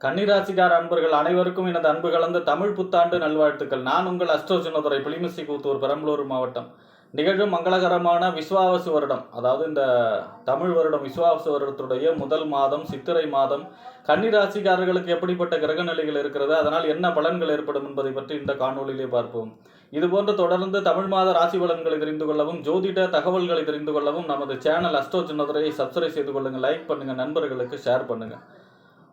கன்னிராசிக்கார அன்பர்கள் அனைவருக்கும் எனது அன்பு கலந்த தமிழ் புத்தாண்டு நல்வாழ்த்துக்கள். நான் உங்கள் அஸ்ட்ரோ சின்னதுரை, புலிமிசி கூத்தூர், பெரம்பலூர் மாவட்டம். நிகழும் மங்களகரமான விஸ்வாவசு வருடம், அதாவது இந்த தமிழ் வருடம் விஸ்வாவசு வருடத்துடைய முதல் மாதம் சித்திரை மாதம் கன்னிராசிக்காரர்களுக்கு எப்படிப்பட்ட கிரக நிலைகள் இருக்கிறது, அதனால் என்ன பலன்கள் ஏற்படும் என்பதை பற்றி இந்த காணொலியிலே பார்ப்போம். இதுபோன்று தொடர்ந்து தமிழ் மாத ராசி பலன்களை தெரிந்து கொள்ளவும், ஜோதிட தகவல்களை தெரிந்து கொள்ளவும் நமது சேனல் அஸ்ட்ரோ சின்னதுரையை சப்ஸ்கிரைப் செய்து கொள்ளுங்கள், லைக் பண்ணுங்க, நண்பர்களுக்கு ஷேர் பண்ணுங்க.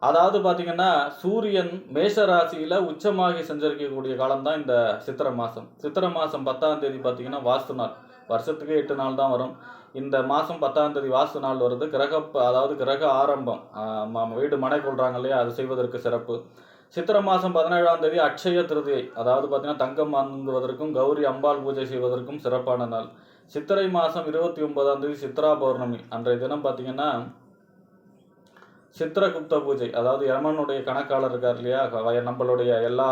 அதாவது பார்த்தீங்கன்னா, சூரியன் மேஷ ராசியில் உச்சமாகி சஞ்சரிக்கக்கூடிய காலம்தான் இந்த சித்திரை மாதம். சித்திரை மாதம் 10ஆம் தேதி பார்த்தீங்கன்னா வாஸ்து நாள். வருஷத்துக்கு 8 நாள் தான் வரும். இந்த மாதம் 10ஆம் தேதி வாஸ்து நாள் வருது. அதாவது கிரக ஆரம்பம், வீடு மனை கொள்றாங்க இல்லையா, அது செய்வதற்கு சிறப்பு. சித்திரை மாதம் 17ஆம் தேதி அட்சய திருதியை, அதாவது பார்த்தீங்கன்னா தங்கம் வாங்குவதற்கும் கௌரி அம்பாள் பூஜை செய்வதற்கும் சிறப்பான நாள். சித்திரை மாதம் 29ஆம் தேதி சித்ரா பௌர்ணமி. அன்றைய தினம் பார்த்தீங்கன்னா சித்திரகுப்த பூஜை, அதாவது யமனுடைய கணக்காளர் இருக்கார் இல்லையா, நம்மளுடைய எல்லா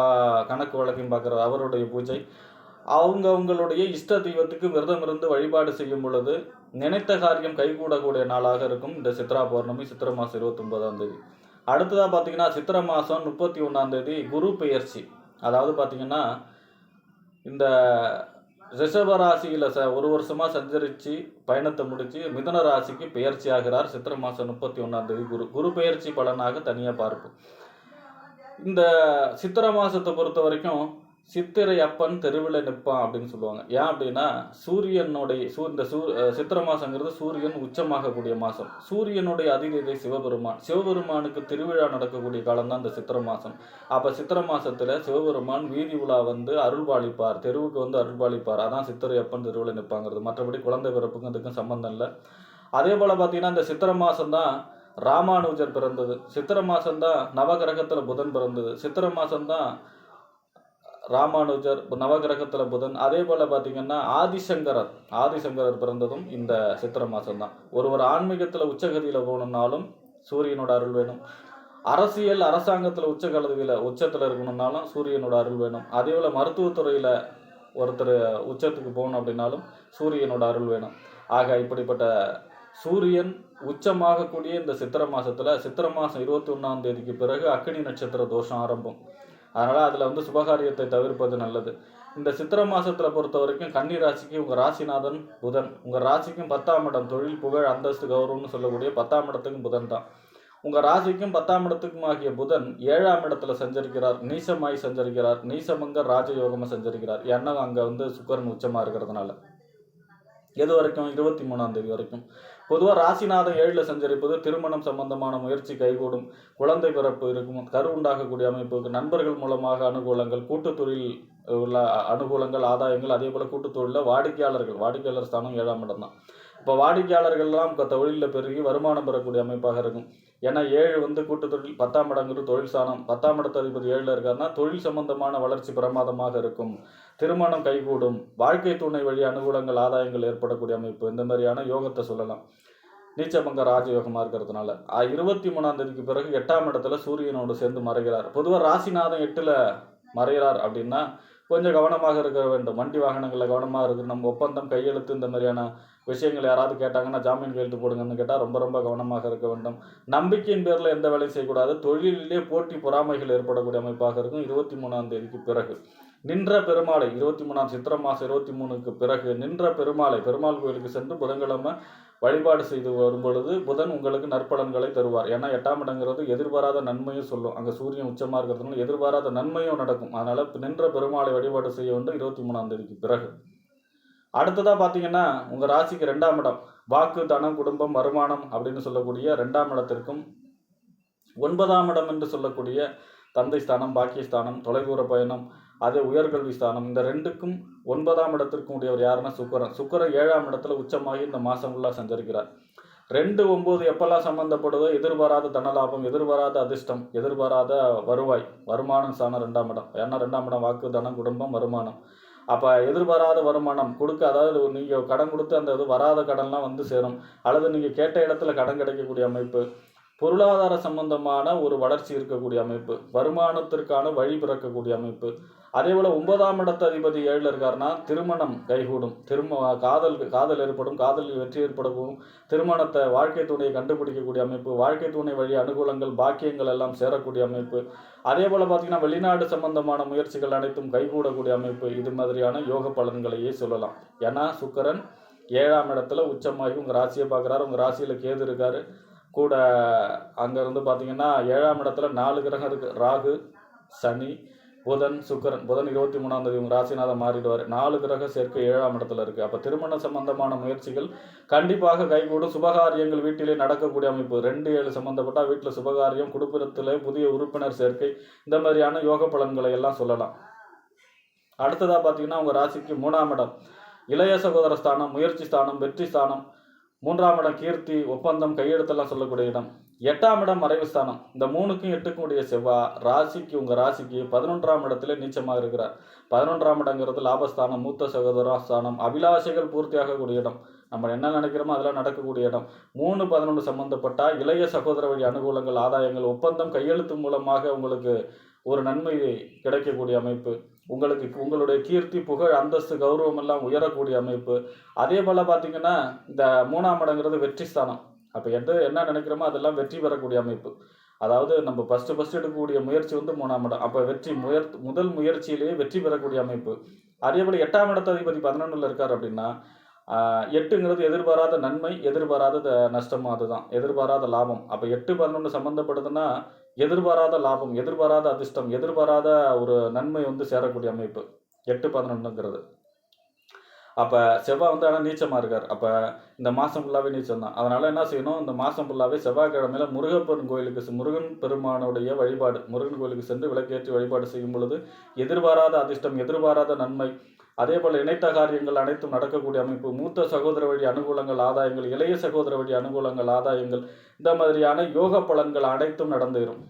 கணக்கு வழக்கையும் பார்க்குறது அவருடைய பூஜை. அவங்களுடைய இஷ்ட தெய்வத்துக்கு விரதம் இருந்து வழிபாடு செய்யும் பொழுது நினைத்த காரியம் கைகூடக்கூடிய நாளாக இருக்கும் இந்த சித்ரா பௌர்ணமி, சித்திரை மாதம் 29ஆம் தேதி. அடுத்ததாக பார்த்தீங்கன்னா சித்திரை மாதம் 31ஆம் தேதி குரு பெயர்ச்சி. அதாவது பார்த்தீங்கன்னா இந்த ரிஷப ராசியில் ஒரு வருஷமாக சஞ்சரித்து பயணத்தை முடித்து மிதுன ராசிக்கு பெயர்ச்சி ஆகிறார். சித்திரை மாதம் 31ஆம் தேதி குரு பெயர்ச்சி பலனாக தனியாக பார்ப்போம். இந்த சித்திரை மாதத்தை பொறுத்த வரைக்கும் சித்திரை அப்பன் தெருவில் நிற்பான் அப்படின்னு சொல்லுவாங்க. ஏன் அப்படின்னா, சூரியனுடைய சித்திரை மாதங்கிறது சூரியன் உச்சமாகக்கூடிய மாதம். சூரியனுடைய அதிதேவதை சிவபெருமான். சிவபெருமானுக்கு திருவிழா நடக்கக்கூடிய காலம்தான் இந்த சித்திரை மாதம். அப்போ சித்திரை மாதத்தில் சிவபெருமான் வீதி உலா வந்து அருள்பாலிப்பார், தெருவுக்கு வந்து அருள்பாலிப்பார். அதான் சித்திரை அப்பன் தெருவில் நிற்பாங்கிறது. மற்றபடி குழந்தை பிறப்புக்கும் இதுக்கும் சம்பந்தம் இல்லை. அதே போல் பார்த்தீங்கன்னா, இந்த சித்திரை மாதம்தான் ராமானுஜர் பிறந்தது. சித்திரை மாதம்தான் நவகிரகத்தில் புதன் பிறந்தது. சித்திரை மாதம்தான் ராமானுஜர், நவகிரகத்தில் புதன். அதே போல் பார்த்தீங்கன்னா ஆதிசங்கரர் பிறந்ததும் இந்த சித்திரை மாதம்தான். ஒருவர் ஆன்மீகத்தில் உச்சகதியில் போகணுன்னாலும் சூரியனோட அருள் வேணும். அரசாங்கத்தில் உச்சத்தில் இருக்கணும்னாலும் சூரியனோட அருள் வேணும். அதே போல் மருத்துவத்துறையில் ஒருத்தர் உச்சத்துக்கு போகணும் அப்படின்னாலும் சூரியனோட அருள் வேணும். ஆக இப்படிப்பட்ட சூரியன் உச்சமாகக்கூடிய இந்த சித்திரை மாதத்தில் சித்திரை மாதம் 21ஆம் தேதிக்கு பிறகு அக்கினி நட்சத்திர தோஷம் ஆரம்பம். அதனால் அதில் வந்து சுபகாரியத்தை தவிர்ப்பது நல்லது. இந்த சித்திரை மாதத்தில் பொறுத்த வரைக்கும் கன்னி ராசிக்கு உங்கள் ராசிநாதன் புதன். உங்கள் ராசிக்கும் 10ஆம் இடம், தொழில் புகழ் அந்தஸ்து கௌரவம்னு சொல்லக்கூடிய 10ஆம் இடத்துக்கும் புதன் தான். உங்கள் ராசிக்கும் 10ஆம் இடத்துக்கும் ஆகிய புதன் 7ஆம் இடத்துல சஞ்சரிக்கிறார், நீசமாய் சஞ்சரிக்கிறார். நீசமங்க ராஜயோகமாக சஞ்சரிக்கிறார். ஏன்னா அங்கே வந்து சுக்கரன் உச்சமாக இருக்கிறதுனால. எது வரைக்கும்? 23ஆம் தேதி வரைக்கும். பொதுவாக ராசிநாதன் 7ல் சஞ்சரிப்பது திருமணம் சம்பந்தமான முயற்சி கைகூடும், குழந்தை பிறப்பு இருக்கும், கரு உண்டாகக்கூடிய அமைப்புக்கு, நண்பர்கள் மூலமாக அனுகூலங்கள், கூட்டுத்தொழில் உள்ள அனுகூலங்கள், ஆதாயங்கள். அதே போல் கூட்டுத்தொழிலில் வாடிக்கையாளர் ஸ்தானம் 7ஆம் இடம் தான். இப்போ வாடிக்கையாளர்கள்லாம் தொழிலில் பெருகி வருமானம் பெறக்கூடிய அமைப்பாக இருக்கும். ஏன்னா 7 வந்து கூட்டுத்தொழில், 10ஆம் இடங்கிறது தொழில் ஸ்தானம். 10ஆம் இடத்து அதிபதி 7ல் இருக்காருன்னா தொழில் சம்பந்தமான வளர்ச்சி பிரமாதமாக இருக்கும், திருமணம் கைகூடும், வாழ்க்கை துணை வழி அனுகூலங்கள், ஆதாயங்கள் ஏற்படக்கூடிய அமைப்பு. இந்த மாதிரியான யோகத்தை சொல்லலாம். நீச்சபங்க ராஜயோகமாக இருக்கிறதுனால 23ஆம் தேதிக்கு பிறகு 8ஆம் இடத்துல சூரியனோடு சேர்ந்து மறைகிறார். பொதுவாக ராசிநாதன் 8ல் மறைகிறார் அப்படின்னா கொஞ்சம் கவனமாக இருக்க வேண்டும். வண்டி வாகனங்களில் கவனமாக இருக்குது. நம்ம ஒப்பந்தம், கையெழுத்து, இந்த மாதிரியான விஷயங்கள் யாராவது கேட்டாங்கன்னா ஜாமீன் கையெழுத்து போடுங்கன்னு கேட்டால் ரொம்ப கவனமாக இருக்க வேண்டும். நம்பிக்கையின் பேரில் எந்த வேலையும் செய்யக்கூடாது. தொழிலிலே போட்டி பொறாமைகள் ஏற்படக்கூடிய அமைப்பாக இருக்கும். 23ஆம் தேதிக்கு பிறகு நின்ற பெருமாளை, 23ஆம் சித்திரை மாதம் 23க்கு பிறகு நின்ற பெருமாள் கோயிலுக்கு சென்று புதன்கிழமை வழிபாடு செய்து வரும் பொழுது புதன் உங்களுக்கு நற்பலன்களை தருவார். ஏன்னா 8ஆம் இடங்கிறது எதிர்பாராத நன்மையும் சொல்லும். அங்கே சூரியன் உச்சமாக இருக்கிறதுனால எதிர்பாராத நன்மையும் நடக்கும். அதனால் நின்ற பெருமாளை வழிபாடு செய்ய வேண்டும் 23ஆம் தேதிக்கு பிறகு. அடுத்ததாக பார்த்தீங்கன்னா, உங்கள் ராசிக்கு 2ஆம் இடம், வாக்கு, தனம், குடும்பம், வருமானம் அப்படின்னு சொல்லக்கூடிய 2ஆம் இடத்திற்கும் 9ஆம் இடம் என்று சொல்லக்கூடிய தந்தை ஸ்தானம், பாக்கியஸ்தானம், தொலைதூர பயணம், அதே உயர்கல்வி ஸ்தானம், இந்த 2க்கும் 9ஆம் இடத்திற்கும் உடையவர் யாருன்னா சுக்கரன் 7ஆம் இடத்துல உச்சமாகி இந்த மாதம் ஃபுல்லாக சஞ்சரிக்கிறார். 2, 9 எப்பெல்லாம் சம்பந்தப்படுதோ எதிர்பாராத தனலாபம், எதிர்பாராத அதிர்ஷ்டம், எதிர்பாராத வருமானம் ஸ்தானம் 2ஆம் இடம். ஏன்னா 2ஆம் இடம் வாக்கு, தனம், குடும்பம், வருமானம். அப்போ எதிர்பாராத வருமானம் அதாவது நீங்கள் கடன் கொடுத்து அந்த வராத கடன்லாம் வந்து சேரும், அல்லது நீங்கள் கேட்ட இடத்துல கடன் கிடைக்கக்கூடிய அமைப்பு, பொருளாதார சம்பந்தமான ஒரு வளர்ச்சி இருக்கக்கூடிய அமைப்பு, வருமானத்திற்கான வழி பிறக்கக்கூடிய அமைப்பு. அதே போல் 9ஆம் இடத்து அதிபதி 7ல் இருக்காருன்னா திருமணம் கைகூடும், காதல் ஏற்படும், காதலில் வெற்றி ஏற்படவும், திருமணத்தை வாழ்க்கை துணையை கண்டுபிடிக்கக்கூடிய அமைப்பு, வாழ்க்கை துணை வழி அனுகூலங்கள் பாக்கியங்கள் எல்லாம் சேரக்கூடிய அமைப்பு. அதே போல் பார்த்தீங்கன்னா வெளிநாடு சம்பந்தமான முயற்சிகள் அனைத்தும் கைகூடக்கூடிய அமைப்பு. இது மாதிரியான யோக பலன்களையே சொல்லலாம். ஏன்னா சுக்கிரன் 7ஆம் இடத்துல உச்சமாகி உங்கள் ராசியை பார்க்குறாரு, உங்கள் ராசியில் கேது இருக்காரு கூட. அங்கேருந்து பார்த்தீங்கன்னா 7ஆம் இடத்துல 4 கிரகம் இருக்குது, ராகு, சனி, புதன், சுக்கிரன். புதன் 23ஆம் தேதி உங்கள் ராசிநாதன் மாறிடுவார். 4 கிரக சேர்க்கை 7ஆம் இடத்துல இருக்குது. அப்போ திருமண சம்பந்தமான முயற்சிகள் கண்டிப்பாக கைகூடும். சுபகாரியங்கள் வீட்டிலே நடக்கக்கூடிய அமைப்பு. 2-7 சம்பந்தப்பட்டால் வீட்டில் சுபகாரியம், குடும்பத்தில் புதிய உறுப்பினர் சேர்க்கை, இந்த மாதிரியான யோக பலன்களை எல்லாம் சொல்லலாம். அடுத்ததாக பார்த்தீங்கன்னா உங்கள் ராசிக்கு 3ஆம் இடம் இளைய சகோதர ஸ்தானம், முயற்சி ஸ்தானம், வெற்றி ஸ்தானம். 3ஆம் இடம் கீர்த்தி, ஒப்பந்தம், கையெழுத்தெல்லாம் சொல்லக்கூடிய இடம். 8ஆம் இடம் மறைவு ஸ்தானம். இந்த 3க்கும் 8க்கும் உடைய செவ்வாய் உங்கள் ராசிக்கு 11ஆம் இடத்துல நீச்சமாக இருக்கிறார். 11ஆம் இடங்கிறது லாபஸ்தானம், மூத்த சகோதர ஸ்தானம், அபிலாஷைகள் பூர்த்தியாகக்கூடிய இடம். நம்ம என்ன நினைக்கிறோமோ அதெல்லாம் நடக்கக்கூடிய இடம். 3-11 சம்பந்தப்பட்டால் இளைய சகோதர வழி அனுகூலங்கள், ஆதாயங்கள், ஒப்பந்தம், கையெழுத்து மூலமாக உங்களுக்கு ஒரு நன்மை கிடைக்கக்கூடிய அமைப்பு. உங்களுடைய கீர்த்தி, புகழ், அந்தஸ்து, கௌரவம் எல்லாம் உயரக்கூடிய அமைப்பு. அதே போல் பார்த்தீங்கன்னா இந்த 3ஆம் இடங்கிறது வெற்றி ஸ்தானம். அப்போ என்ன நினைக்கிறோமோ அதெல்லாம் வெற்றி பெறக்கூடிய அமைப்பு. அதாவது நம்ம ஃபஸ்ட்டு எடுக்கக்கூடிய முயற்சி 3ஆம் இடம். அப்போ முதல் முயற்சியிலேயே வெற்றி பெறக்கூடிய அமைப்பு. அதே போல் 8ஆம் இடத்து அதிபதி 11ல் இருக்கார் அப்படின்னா 8ங்கிறது எதிர்பாராத நன்மை, எதிர்பாராத நஷ்டம், அதுதான் எதிர்பாராத லாபம். அப்போ 8-11 சம்மந்தப்படுதுன்னா எதிர்பாராத லாபம், எதிர்பாராத அதிர்ஷ்டம், எதிர்பாராத ஒரு நன்மை சேரக்கூடிய அமைப்பு 8-11ங்கிறது. அப்போ செவ்வாய் ஆனால் நீச்சமாக இருக்கார். அப்போ இந்த மாதம் ஃபுல்லாகவே நீச்சம் தான். அதனால் என்ன செய்யணும், இந்த மாதம் ஃபுல்லாகவே செவ்வாய்க்கிழமையில் முருகன் பெருமானுடைய வழிபாடு, முருகன் கோயிலுக்கு சென்று விளக்கேற்றி வழிபாடு செய்யும் பொழுது எதிர்பாராத அதிர்ஷ்டம், எதிர்பாராத நன்மை, அதே போல் இணைத்த காரியங்கள் அனைத்தும் நடக்கக்கூடிய அமைப்பு. மூத்த சகோதர வழி அனுகூலங்கள், ஆதாயங்கள், இளைய சகோதர வழி அனுகூலங்கள், ஆதாயங்கள், இந்த மாதிரியான யோக பலன்கள் அனைத்தும் நடந்துடும்.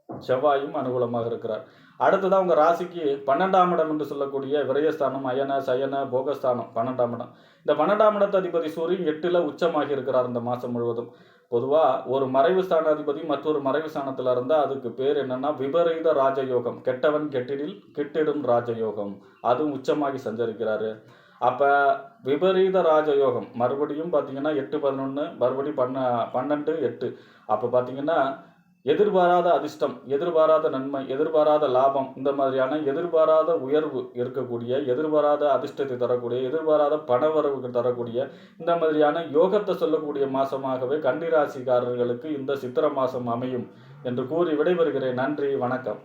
செவ்வாயும் அனுகூலமாக இருக்கிறார். அடுத்ததான் உங்கள் ராசிக்கு 12ஆம் இடம் என்று சொல்லக்கூடிய விரயஸ்தானம், அயன சயன போகஸ்தானம் 12ஆம் இடம். இந்த 12ஆம் இடத்து அதிபதி சூரியன் 8ல் உச்சமாகி இருக்கிறார் இந்த மாதம் முழுவதும். பொதுவாக ஒரு மறைவு ஸ்தான அதிபதி மற்றொரு மறைவு ஸ்தானத்தில் இருந்தால் அதுக்கு பேர் என்னன்னா விபரீத ராஜயோகம். கெட்டவன் கெட்டிடில் கிட்டிடும் ராஜயோகம். அதுவும் உச்சமாகி சஞ்சரிக்கிறாரு. அப்போ விபரீத ராஜயோகம் மறுபடியும் பார்த்தீங்கன்னா 8-11, மறுபடியும் 12-8. அப்போ பார்த்தீங்கன்னா எதிர்பாராத அதிர்ஷ்டம், எதிர்பாராத நன்மை, எதிர்பாராத லாபம், இந்த மாதிரியான எதிர்பாராத உயர்வு இருக்கக்கூடிய, எதிர்பாராத அதிர்ஷ்டத்தை தரக்கூடிய, எதிர்பாராத பணவரவுக்கு தரக்கூடிய, இந்த மாதிரியான யோகத்தை சொல்லக்கூடிய மாதமாகவே கன்னிராசிக்காரர்களுக்கு இந்த சித்திரை மாதம் அமையும் என்று கூறி விடைபெறுகிறேன். நன்றி, வணக்கம்.